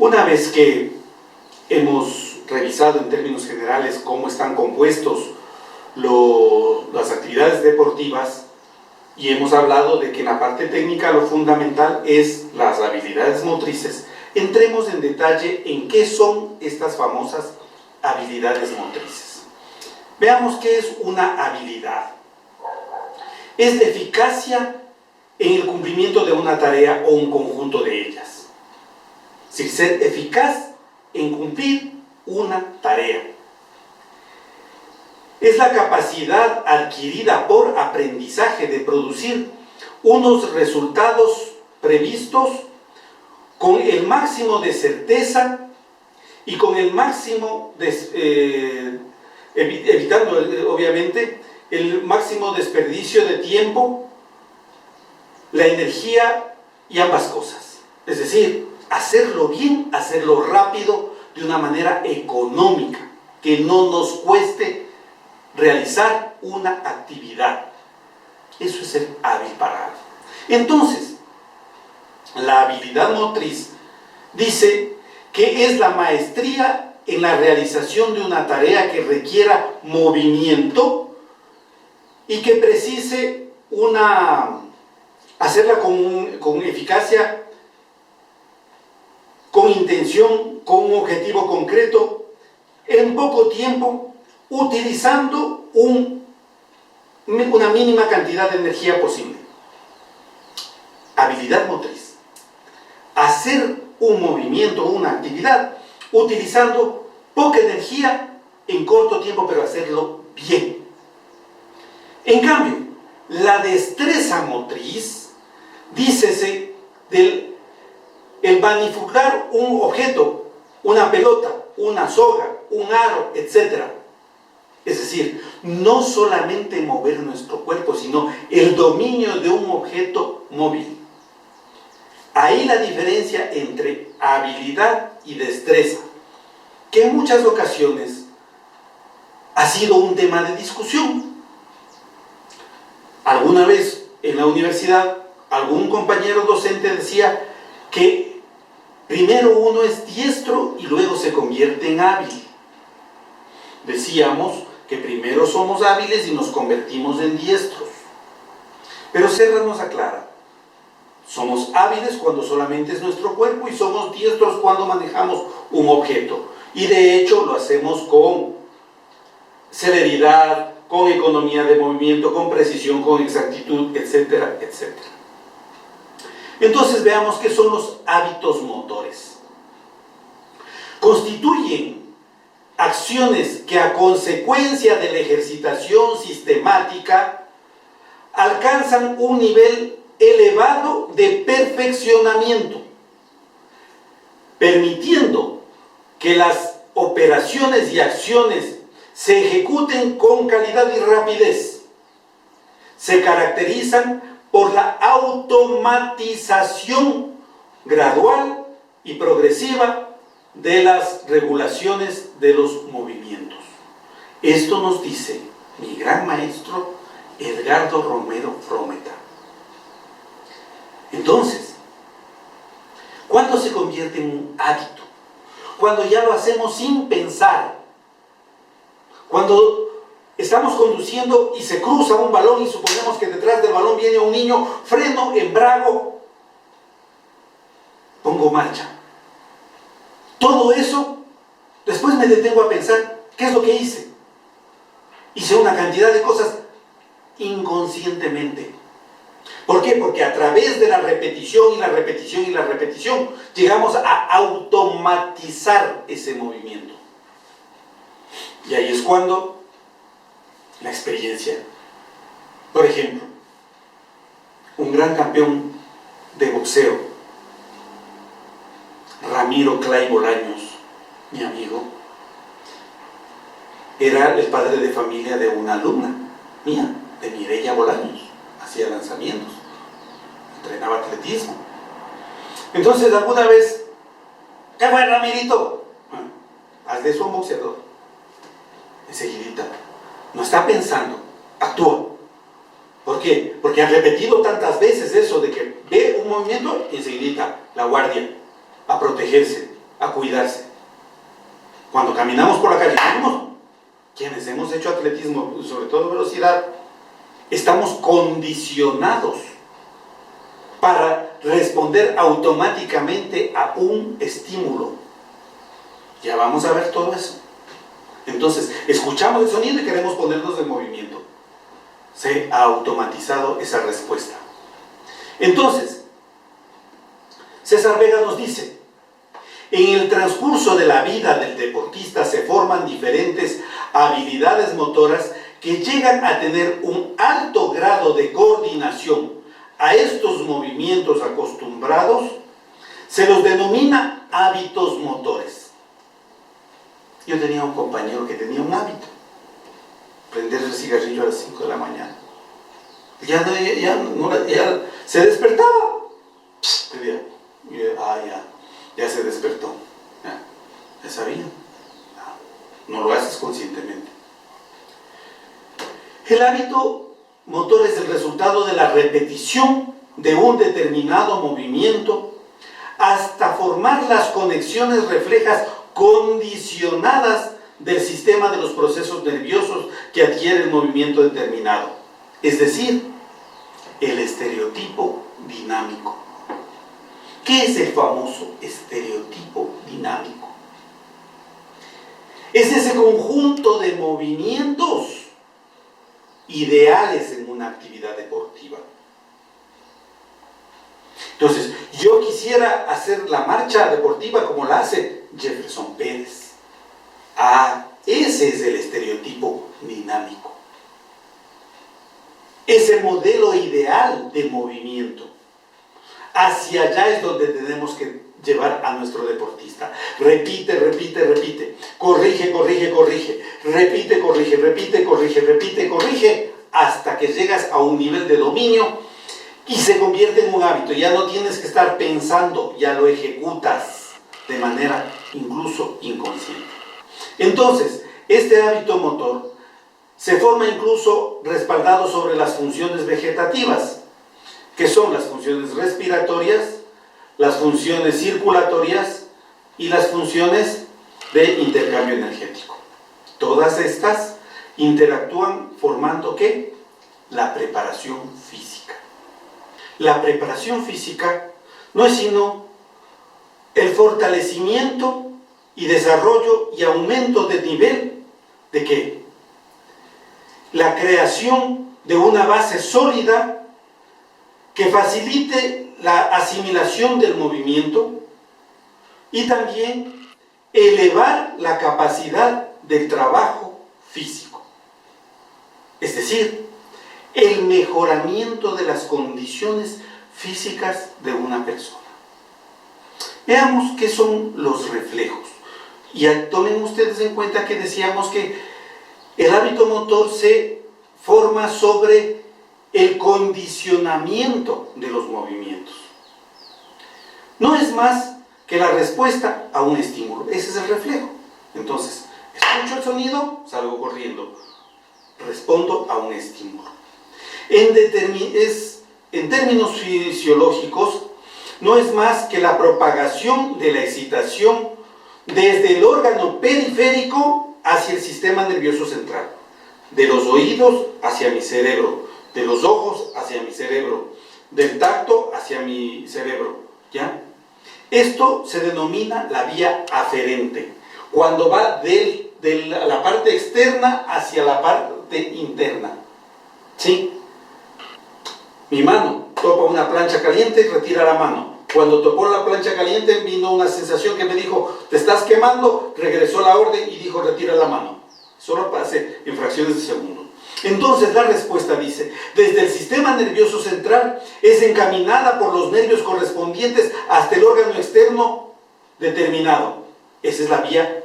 Una vez que hemos revisado en términos generales cómo están compuestos las actividades deportivas y hemos hablado de que en la parte técnica lo fundamental es las habilidades motrices, entremos en detalle en qué son estas famosas habilidades motrices. Veamos qué es una habilidad. Es la eficacia en el cumplimiento de una tarea o un conjunto de ellas. Es decir, ser eficaz en cumplir una tarea. Es la capacidad adquirida por aprendizaje de producir unos resultados previstos con el máximo de certeza y con el máximo de, evitando obviamente el máximo desperdicio de tiempo, la energía y ambas cosas. Es decir, hacerlo bien, hacerlo rápido, de una manera económica, que no nos cueste realizar una actividad. Eso es ser hábil para algo. Entonces, la habilidad motriz dice que es la maestría en la realización de una tarea que requiera movimiento y que precise hacerla con eficacia, con intención, con un objetivo concreto, en poco tiempo, utilizando una mínima cantidad de energía posible. Habilidad motriz. Hacer un movimiento o una actividad utilizando poca energía en corto tiempo, pero hacerlo bien. En cambio, la destreza motriz, dícese del manipular un objeto, una pelota, una soga, un aro, etc. Es decir, no solamente mover nuestro cuerpo, sino el dominio de un objeto móvil. Ahí la diferencia entre habilidad y destreza, que en muchas ocasiones ha sido un tema de discusión. Alguna vez en la universidad, algún compañero docente decía que primero uno es diestro y luego se convierte en hábil. Decíamos que primero somos hábiles y nos convertimos en diestros. Pero Serra nos aclara: somos hábiles cuando solamente es nuestro cuerpo y somos diestros cuando manejamos un objeto. Y de hecho lo hacemos con celeridad, con economía de movimiento, con precisión, con exactitud, etcétera, etcétera. Entonces veamos qué son los hábitos motores. Constituyen acciones que a consecuencia de la ejercitación sistemática alcanzan un nivel elevado de perfeccionamiento, permitiendo que las operaciones y acciones se ejecuten con calidad y rapidez. Se caracterizan por la automatización gradual y progresiva de las regulaciones de los movimientos. Esto nos dice mi gran maestro Edgardo Romero Frometa. Entonces, ¿cuándo se convierte en un hábito? Cuando ya lo hacemos sin pensar. Cuando estamos conduciendo y se cruza un balón y suponemos que detrás del balón viene un niño, freno, embrago, pongo marcha. Todo eso, después me detengo a pensar, ¿qué es lo que hice? Hice una cantidad de cosas inconscientemente. ¿Por qué? Porque a través de la repetición y la repetición y la repetición llegamos a automatizar ese movimiento. Y ahí es cuando la experiencia. Por ejemplo, un gran campeón de boxeo, Ramiro Clay Bolaños, mi amigo, era el padre de familia de una alumna mía, de Mireya Bolaños. Hacía lanzamientos, entrenaba atletismo. Entonces alguna vez, ¿qué fue, Ramirito? Haz de eso un boxeador. Enseguidita, no está pensando, actúa. ¿Por qué? Porque han repetido tantas veces eso de que ve un movimiento y enseguidita la guardia, a protegerse. a cuidarse. Cuando caminamos por la calle, quienes hemos hecho atletismo, sobre todo velocidad, estamos condicionados para responder automáticamente a un estímulo. Ya vamos a ver todo eso. Entonces, escuchamos el sonido y queremos ponernos en movimiento. Se ha automatizado esa respuesta. Entonces, César Vega nos dice: en el transcurso de la vida del deportista se forman diferentes habilidades motoras que llegan a tener un alto grado de coordinación. A estos movimientos acostumbrados se los denomina hábitos motores. Yo tenía un compañero que tenía un hábito: prender el cigarrillo a las 5 de la mañana. Ya se despertaba. Ya se despertó. Ya sabía. No lo haces conscientemente. El hábito motor es el resultado de la repetición de un determinado movimiento hasta formar las conexiones reflejas condicionadas del sistema de los procesos nerviosos que adquiere el movimiento determinado, es decir, el estereotipo dinámico. ¿Qué es el famoso estereotipo dinámico? Es ese conjunto de movimientos ideales en una actividad deportiva. Entonces, yo quisiera hacer la marcha deportiva como la hace Jefferson Pérez. Ese es el estereotipo dinámico. Ese modelo ideal de movimiento. Hacia allá es donde tenemos que llevar a nuestro deportista. Repite, repite, repite. Corrige, corrige, corrige. Repite, corrige, repite, corrige, repite, corrige. Hasta que llegas a un nivel de dominio y se convierte en un hábito. Ya no tienes que estar pensando, ya lo ejecutas de manera incluso inconsciente. Entonces, este hábito motor se forma incluso respaldado sobre las funciones vegetativas, que son las funciones respiratorias, las funciones circulatorias y las funciones de intercambio energético. Todas estas interactúan formando ¿qué? La preparación física. La preparación física no es sino el fortalecimiento y desarrollo y aumento de nivel de ¿qué? La creación de una base sólida que facilite la asimilación del movimiento y también elevar la capacidad del trabajo físico. Es decir, el mejoramiento de las condiciones físicas de una persona. Veamos qué son los reflejos. Y tomen ustedes en cuenta que decíamos que el hábito motor se forma sobre el condicionamiento de los movimientos. No es más que la respuesta a un estímulo. Ese es el reflejo. Entonces, escucho el sonido, salgo corriendo. Respondo a un estímulo. En términos fisiológicos, no es más que la propagación de la excitación desde el órgano periférico hacia el sistema nervioso central, de los oídos hacia mi cerebro, de los ojos hacia mi cerebro, del tacto hacia mi cerebro, ¿ya? Esto se denomina la vía aferente, cuando va de la parte externa hacia la parte interna, ¿sí? Mi mano topa una plancha caliente y retira la mano. Cuando topó la plancha caliente vino una sensación que me dijo, te estás quemando, regresó la orden y dijo, retira la mano. Solo pase en fracciones de segundo. Entonces la respuesta dice, desde el sistema nervioso central es encaminada por los nervios correspondientes hasta el órgano externo determinado. Esa es la vía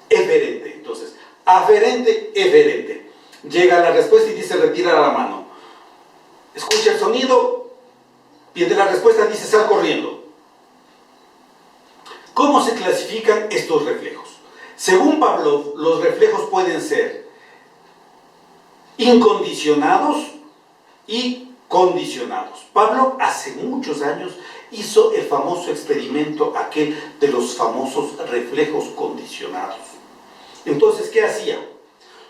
eferente. Entonces, aferente, eferente. Llega la respuesta y dice, retira la mano. Escucha el sonido, viene la respuesta, dice, sal corriendo. ¿Cómo se clasifican estos reflejos? Según Pavlov, los reflejos pueden ser incondicionados y condicionados. Pavlov hace muchos años hizo el famoso experimento aquel de los famosos reflejos condicionados. Entonces, ¿qué hacía?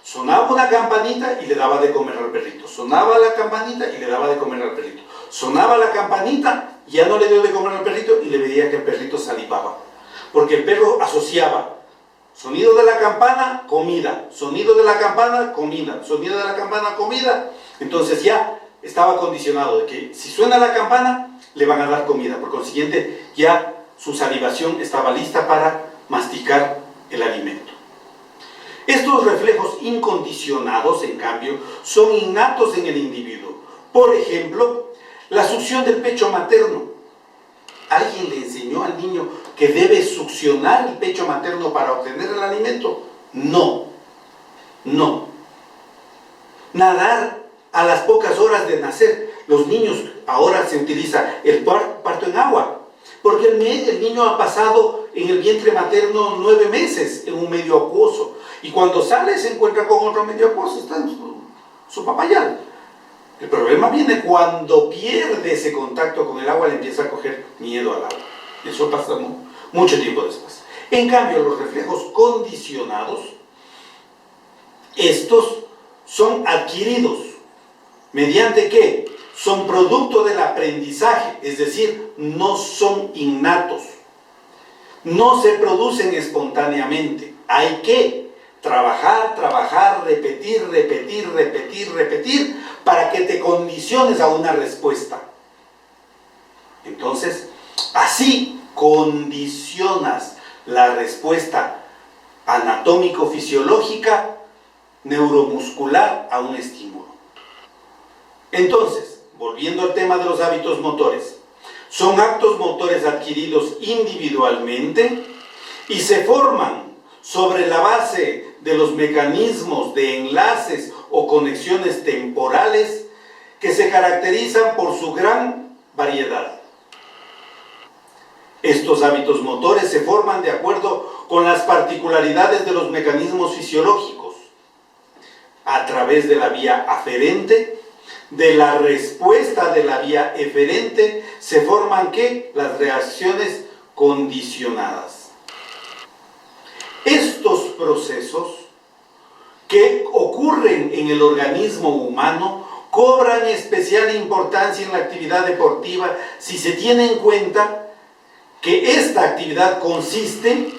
Sonaba una campanita y le daba de comer al perrito. Sonaba la campanita y le daba de comer al perrito. Sonaba la campanita, ya no le dio de comer al perrito y le veía que el perrito salivaba. Porque el perro asociaba sonido de la campana, comida. Sonido de la campana, comida. Sonido de la campana, comida. Entonces ya estaba condicionado de que si suena la campana, le van a dar comida. Por consiguiente, ya su salivación estaba lista para masticar el alimento. Estos reflejos incondicionados, en cambio, son innatos en el individuo. Por ejemplo, la succión del pecho materno. ¿Alguien le enseñó al niño que debe succionar el pecho materno para obtener el alimento? No. No. Nadar a las pocas horas de nacer. Los niños, ahora se utiliza el parto en agua, porque el niño ha pasado en el vientre materno 9 meses en un medio acuoso, y cuando sale se encuentra con otro medio acuoso, está en su papayal. El problema viene cuando pierde ese contacto con el agua, le empieza a coger miedo al agua. Eso pasa mucho tiempo después. En cambio, los reflejos condicionados, estos son adquiridos. ¿Mediante qué? Son producto del aprendizaje, es decir, no son innatos. No se producen espontáneamente. Hay que trabajar, repetir, para que te condiciones a una respuesta. Entonces, así condicionas la respuesta anatómico-fisiológica, neuromuscular a un estímulo. Entonces, volviendo al tema de los hábitos motores, son actos motores adquiridos individualmente y se forman sobre la base de los mecanismos de enlaces o conexiones temporales que se caracterizan por su gran variedad. Estos hábitos motores se forman de acuerdo con las particularidades de los mecanismos fisiológicos, a través de la vía aferente, de la respuesta de la vía eferente, se forman ¿qué? Las reacciones condicionadas. Estos procesos que ocurren en el organismo humano cobran especial importancia en la actividad deportiva si se tiene en cuenta que esta actividad consiste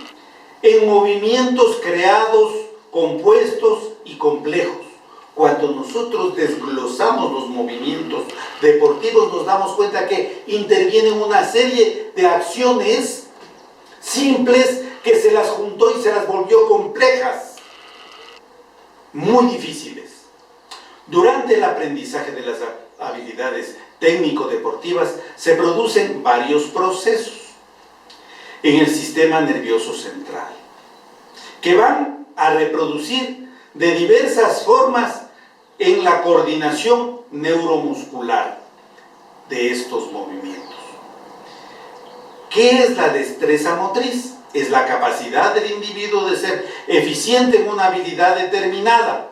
en movimientos creados, compuestos y complejos. Cuando nosotros desglosamos los movimientos deportivos nos damos cuenta que intervienen una serie de acciones simples que se las juntó y se las volvió complejas, muy difíciles. Durante el aprendizaje de las habilidades técnico-deportivas se producen varios procesos en el sistema nervioso central que van a reproducir de diversas formas en la coordinación neuromuscular de estos movimientos. ¿Qué es la destreza motriz? Es la capacidad del individuo de ser eficiente en una habilidad determinada,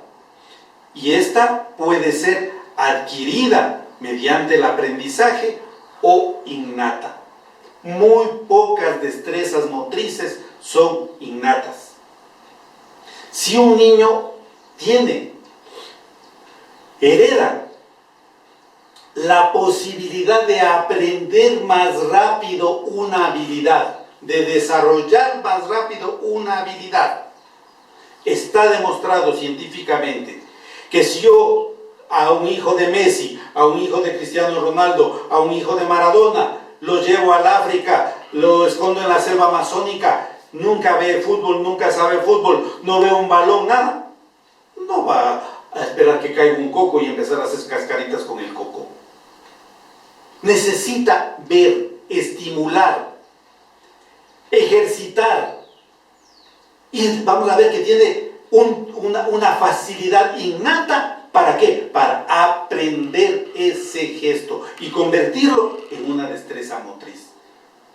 y esta puede ser adquirida mediante el aprendizaje o innata. Muy pocas destrezas motrices son innatas. Si un niño hereda la posibilidad de aprender más rápido una habilidad, de desarrollar más rápido una habilidad, está demostrado científicamente que si yo a un hijo de Messi, a un hijo de Cristiano Ronaldo, a un hijo de Maradona, lo llevo al África, lo escondo en la selva amazónica, nunca ve fútbol, nunca sabe fútbol, no ve un balón, nada, no va a esperar que caiga un coco y empezar a hacer cascaritas con el coco. Necesita ver, estimular, ejercitar, y vamos a ver que tiene una facilidad innata. ¿Para qué? Para aprender ese gesto y convertirlo en una destreza motriz.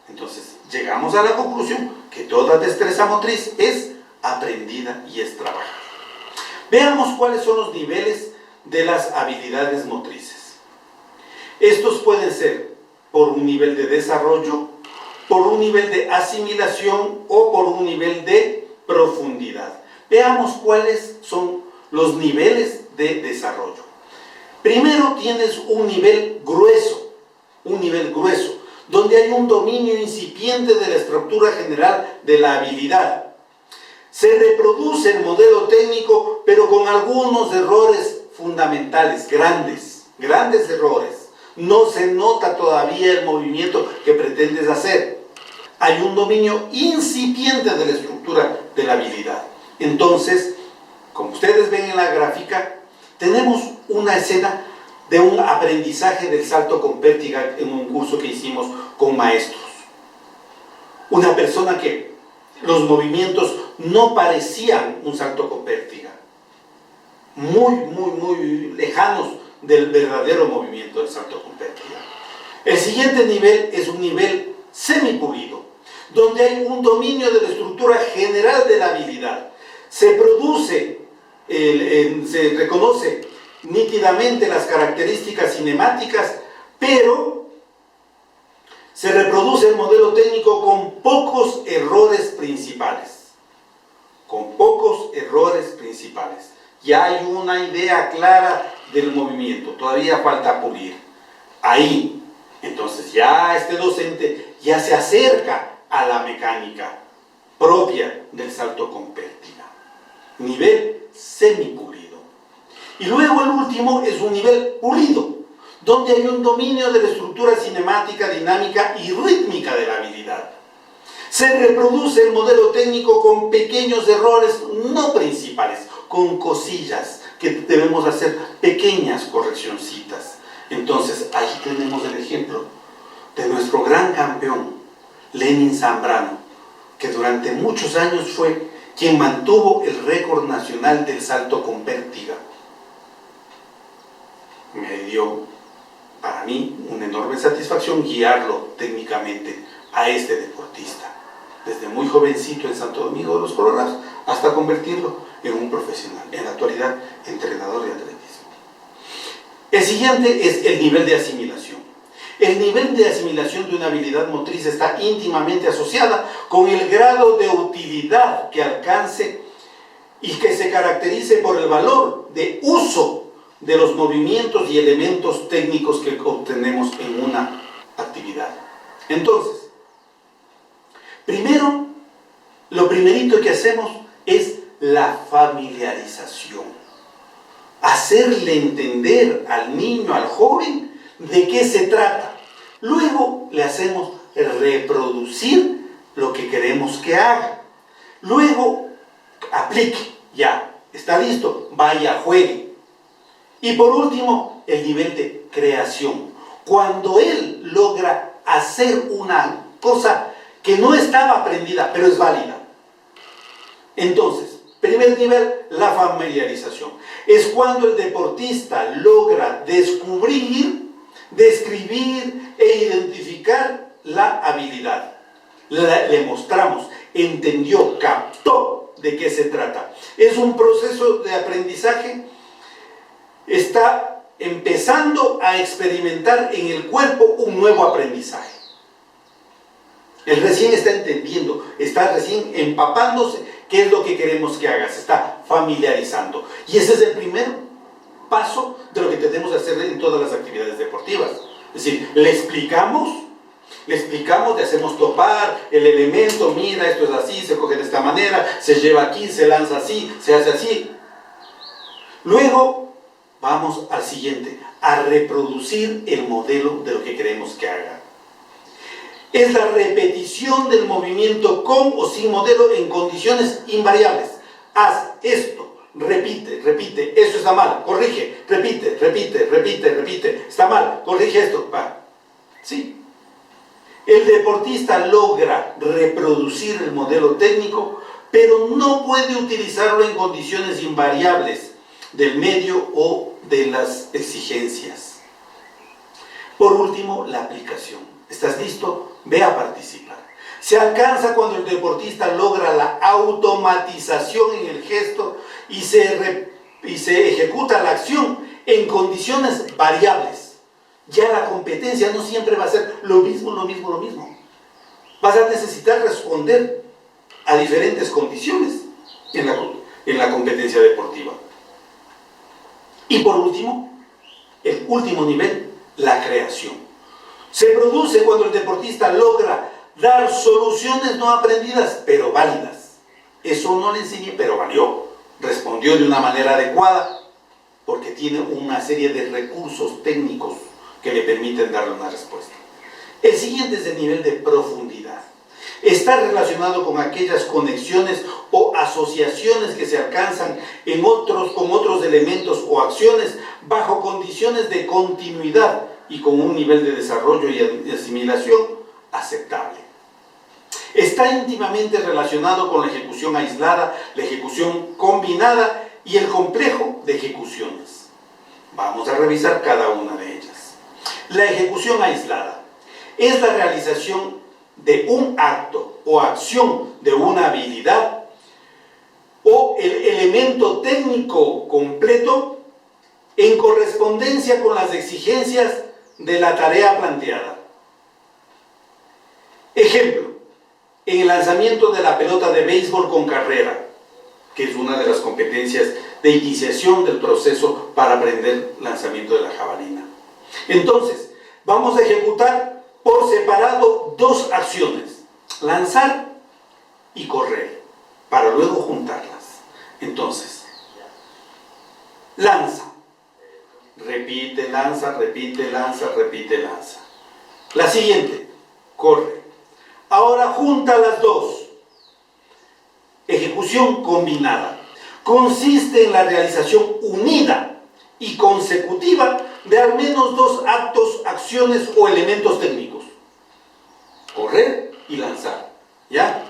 Entonces, llegamos a la conclusión que toda destreza motriz es aprendida y es trabajada. Veamos cuáles son los niveles de las habilidades motrices. Estos pueden ser por un nivel de desarrollo, por un nivel de asimilación o por un nivel de profundidad. Veamos cuáles son los niveles de desarrollo. Primero tienes un nivel grueso, donde hay un dominio incipiente de la estructura general de la habilidad. Se reproduce el modelo técnico, pero con algunos errores fundamentales, grandes errores. No se nota todavía el movimiento que pretendes hacer. Hay un dominio incipiente de la estructura de la habilidad. Entonces, como ustedes ven en la gráfica, tenemos una escena de un aprendizaje del salto con pértiga en un curso que hicimos con maestros. Una persona que los movimientos no parecían un salto con pértiga, muy lejanos del verdadero movimiento del salto con pértiga. El siguiente nivel es un nivel semipulido, donde hay un dominio de la estructura general de la habilidad. Se reconoce nítidamente las características cinemáticas, pero se reproduce el modelo técnico con pocos errores principales. Ya hay una idea clara del movimiento, todavía falta pulir. Ahí, entonces ya este docente ya se acerca a la mecánica propia del salto con pértiga. Nivel semipulido. Y luego el último es un nivel pulido, donde hay un dominio de la estructura cinemática, dinámica y rítmica de la habilidad. Se reproduce el modelo técnico con pequeños errores no principales, con cosillas que debemos hacer pequeñas correccioncitas. Entonces, ahí tenemos el ejemplo de nuestro gran campeón, Lenin Zambrano, que durante muchos años fue quien mantuvo el récord nacional del salto con pértiga. Me dio, para mí, una enorme satisfacción guiarlo técnicamente a este deportista, desde muy jovencito en Santo Domingo de los Colorados hasta convertirlo en un profesional, en la actualidad entrenador de atletismo. El siguiente es el nivel de asimilación. El nivel de asimilación de una habilidad motriz está íntimamente asociada con el grado de utilidad que alcance y que se caracterice por el valor de uso de los movimientos y elementos técnicos que obtenemos en una actividad. Entonces, primero, lo primerito que hacemos es la familiarización. Hacerle entender al niño, al joven, de qué se trata. Luego le hacemos reproducir lo que queremos que haga. Luego, aplique, ya, está listo, vaya, juegue. Y por último, el nivel de creación. Cuando él logra hacer una cosa que no estaba aprendida, pero es válida. Entonces, primer nivel, la familiarización. Es cuando el deportista logra descubrir, describir e identificar la habilidad. Le mostramos, entendió, captó de qué se trata. Es un proceso de aprendizaje. Está empezando a experimentar en el cuerpo un nuevo aprendizaje. Él recién está entendiendo, está recién empapándose qué es lo que queremos que haga, se está familiarizando. Y ese es el primer paso de lo que tenemos que hacer en todas las actividades deportivas. Es decir, le explicamos, le hacemos topar el elemento, mira, esto es así, se coge de esta manera, se lleva aquí, se lanza así, se hace así. Luego, vamos al siguiente, a reproducir el modelo de lo que queremos que haga. Es la repetición del movimiento con o sin modelo en condiciones invariables. Haz esto, repite, eso está mal, corrige, repite, está mal, corrige esto, va. Sí. El deportista logra reproducir el modelo técnico, pero no puede utilizarlo en condiciones invariables del medio o de las exigencias. Por último, la aplicación. ¿Estás listo? Ve a participar. Se alcanza cuando el deportista logra la automatización en el gesto y se ejecuta la acción en condiciones variables. Ya la competencia no siempre va a ser lo mismo, lo mismo, lo mismo. Vas a necesitar responder a diferentes condiciones en la competencia deportiva. Y por último, el último nivel, la creación. Se produce cuando el deportista logra dar soluciones no aprendidas, pero válidas. Eso no le enseñé, pero valió. Respondió de una manera adecuada, porque tiene una serie de recursos técnicos que le permiten darle una respuesta. El siguiente es el nivel de profundidad. Está relacionado con aquellas conexiones o asociaciones que se alcanzan con otros elementos o acciones bajo condiciones de continuidad y con un nivel de desarrollo y asimilación aceptable. Está íntimamente relacionado con la ejecución aislada, la ejecución combinada y el complejo de ejecuciones. Vamos a revisar cada una de ellas. La ejecución aislada es la realización de un acto o acción de una habilidad o el elemento técnico completo en correspondencia con las exigencias de la tarea planteada. Ejemplo, en el lanzamiento de la pelota de béisbol con carrera, que es una de las competencias de iniciación del proceso para aprender lanzamiento de la jabalina. Entonces, vamos a ejecutar por separado dos acciones, lanzar y correr, para luego juntarlas. Entonces, lanza, repite, lanza, repite, lanza, repite, lanza. La siguiente, corre. Ahora junta las dos. Ejecución combinada. Consiste en la realización unida y consecutiva de al menos dos actos, acciones o elementos técnicos. Correr y lanzar. ¿Ya?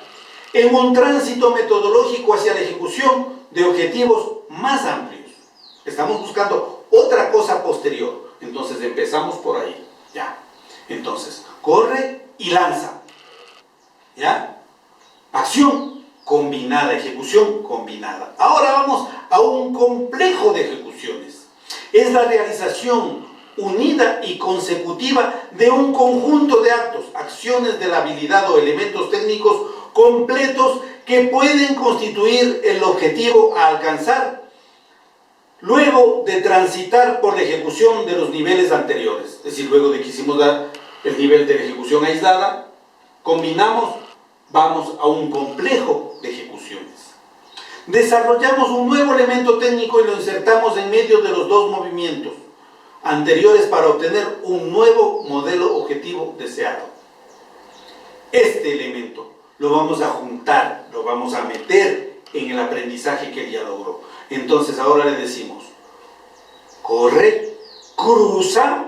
En un tránsito metodológico hacia la ejecución de objetivos más amplios. Estamos buscando otra cosa posterior. Entonces empezamos por ahí. ¿Ya? Entonces, corre y lanza. ¿Ya? Acción combinada, ejecución combinada. Ahora vamos a un complejo de ejecuciones. Es la realización unida y consecutiva de un conjunto de actos, acciones de la habilidad o elementos técnicos completos que pueden constituir el objetivo a alcanzar luego de transitar por la ejecución de los niveles anteriores. Es decir, luego de que hicimos el nivel de ejecución aislada, combinamos, vamos a un complejo de ejecuciones. Desarrollamos un nuevo elemento técnico y lo insertamos en medio de los dos movimientos anteriores para obtener un nuevo modelo objetivo deseado. Este elemento lo vamos a juntar, lo vamos a meter en el aprendizaje que él ya logró. Entonces ahora le decimos, corre, cruza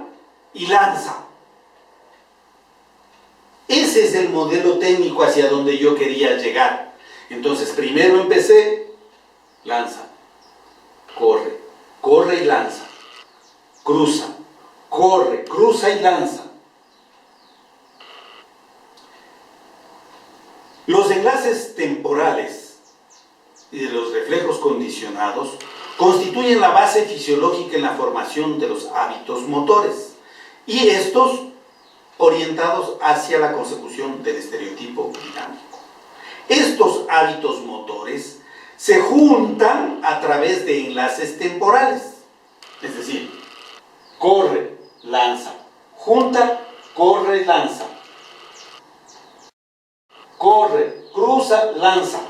y lanza. Ese es el modelo técnico hacia donde yo quería llegar. Entonces primero empecé, lanza, corre, corre y lanza, cruza, corre, cruza y lanza. Los enlaces temporales y de los reflejos condicionados constituyen la base fisiológica en la formación de los hábitos motores y estos orientados hacia la consecución del estereotipo dinámico. Estos hábitos motores se juntan a través de enlaces temporales, es decir, corre, lanza, junta, corre, lanza, corre, cruza, lanza.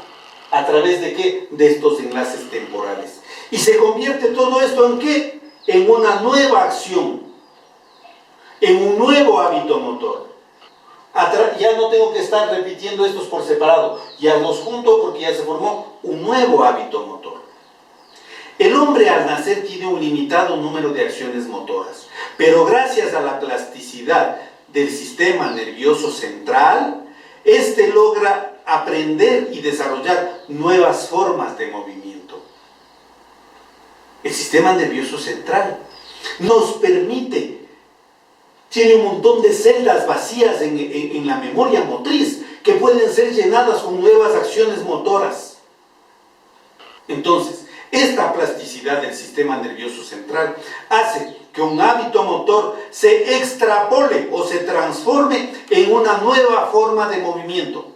¿A través de qué? De estos enlaces temporales. Y se convierte todo esto ¿en qué? En una nueva acción, en un nuevo hábito motor. Ya no tengo que estar repitiendo estos por separado, ya los junto porque ya se formó un nuevo hábito motor. El hombre al nacer tiene un limitado número de acciones motoras, pero gracias a la plasticidad del sistema nervioso central, este logra aprender y desarrollar nuevas formas de movimiento. El sistema nervioso central nos permite, tiene un montón de celdas vacías en la memoria motriz que pueden ser llenadas con nuevas acciones motoras. Entonces, esta plasticidad del sistema nervioso central hace que un hábito motor se extrapole o se transforme en una nueva forma de movimiento.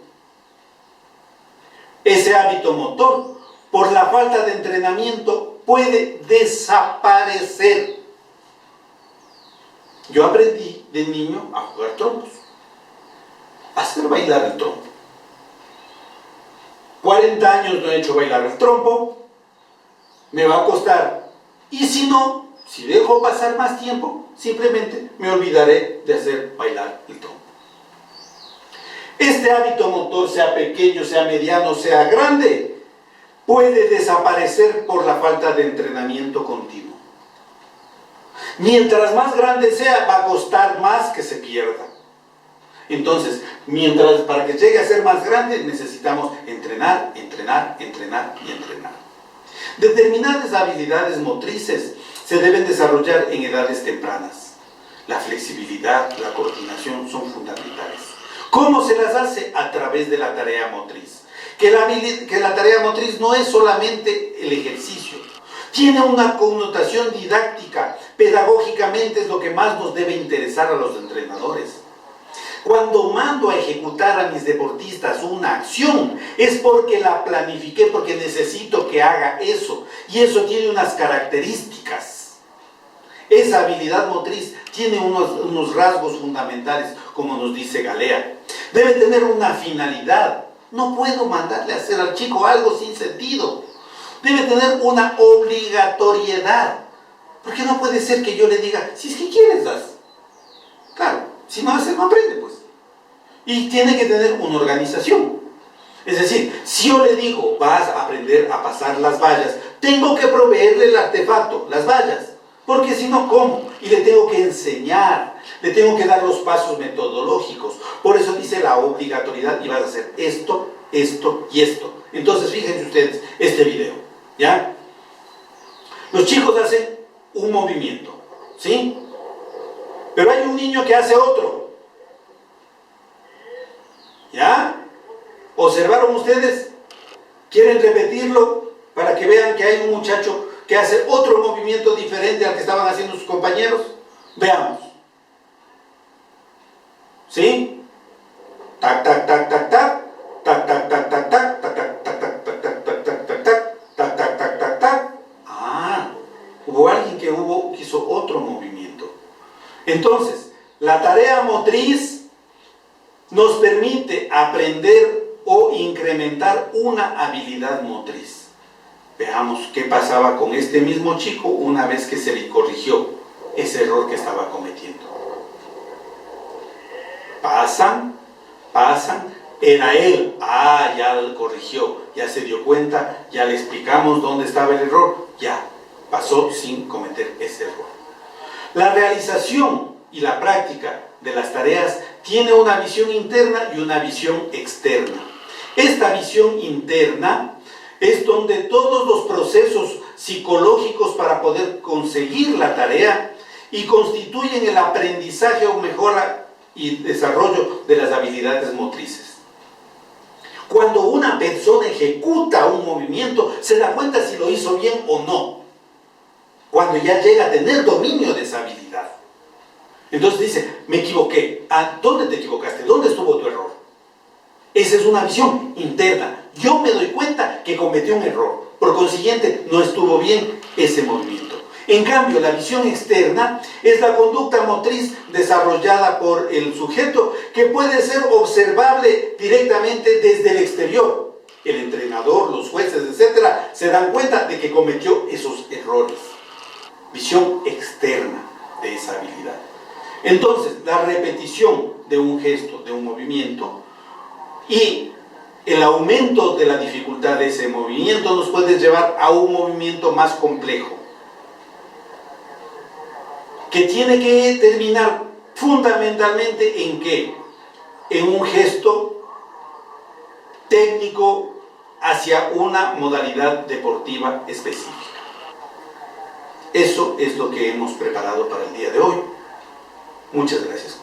Ese hábito motor, por la falta de entrenamiento, puede desaparecer. Yo aprendí de niño a jugar trompos, a hacer bailar el trompo. 40 años no he hecho bailar el trompo, me va a costar. Y si no, si dejo pasar más tiempo, simplemente me olvidaré de hacer bailar el trompo. Este hábito motor, sea pequeño, sea mediano, sea grande, puede desaparecer por la falta de entrenamiento continuo. Mientras más grande sea, va a costar más que se pierda. Entonces, para que llegue a ser más grande, necesitamos entrenar, entrenar, entrenar y entrenar. Determinadas habilidades motrices se deben desarrollar en edades tempranas. La flexibilidad, la coordinación son fundamentales. ¿Cómo se las hace? A través de la tarea motriz. Que la tarea motriz no es solamente el ejercicio, tiene una connotación didáctica, pedagógicamente es lo que más nos debe interesar a los entrenadores. Cuando mando a ejecutar a mis deportistas una acción, es porque la planifiqué, porque necesito que haga eso, y eso tiene unas características. Esa habilidad motriz tiene unos rasgos fundamentales, como nos dice Galea. Debe tener una finalidad. No puedo mandarle a hacer al chico algo sin sentido. Debe tener una obligatoriedad. Porque no puede ser que yo le diga, si es que quieres, das. Claro, si no hace, no aprende, pues. Y tiene que tener una organización. Es decir, si yo le digo, vas a aprender a pasar las vallas, tengo que proveerle el artefacto, las vallas. Porque si no, ¿cómo? Y le tengo que enseñar, le tengo que dar los pasos metodológicos. Por eso dice la obligatoriedad, y vas a hacer esto, esto y esto. Entonces, fíjense ustedes este video, ¿ya? Los chicos hacen un movimiento, ¿sí? Pero hay un niño que hace otro. ¿Ya? ¿Observaron ustedes? ¿Quieren repetirlo para que vean que hay un muchacho que hace otro movimiento diferente al que estaban haciendo sus compañeros? Veamos. ¿Sí? Tac, tac, tac, tac, tac. Tac, tac, tac, tac, tac. Tac, tac, tac, tac, tac, tac, tac, tac, tac, tac. Tac, tac, tac, tac, tac. Ah, hubo alguien que hizo otro movimiento. Entonces, la tarea motriz nos permite aprender o incrementar una habilidad motriz. Veamos qué pasaba con este mismo chico una vez que se le corrigió ese error que estaba cometiendo. Pasan, era él, ya lo corrigió, ya se dio cuenta, ya le explicamos dónde estaba el error, ya pasó sin cometer ese error. La realización y la práctica de las tareas tiene una visión interna y una visión externa. Esta visión interna es donde todos los procesos psicológicos para poder conseguir la tarea y constituyen el aprendizaje o mejora y desarrollo de las habilidades motrices. Cuando una persona ejecuta un movimiento, se da cuenta si lo hizo bien o no. Cuando ya llega a tener dominio de esa habilidad. Entonces dice, me equivoqué. ¿Dónde te equivocaste? ¿Dónde estuvo tu error? Esa es una visión interna. Yo me doy cuenta que cometí un error. Por consiguiente, no estuvo bien ese movimiento. En cambio, la visión externa es la conducta motriz desarrollada por el sujeto que puede ser observable directamente desde el exterior. El entrenador, los jueces, etcétera, se dan cuenta de que cometió esos errores. Visión externa de esa habilidad. Entonces, la repetición de un gesto, de un movimiento, y el aumento de la dificultad de ese movimiento nos puede llevar a un movimiento más complejo, que tiene que terminar fundamentalmente ¿en qué? En un gesto técnico hacia una modalidad deportiva específica. Eso es lo que hemos preparado para el día de hoy. Muchas gracias.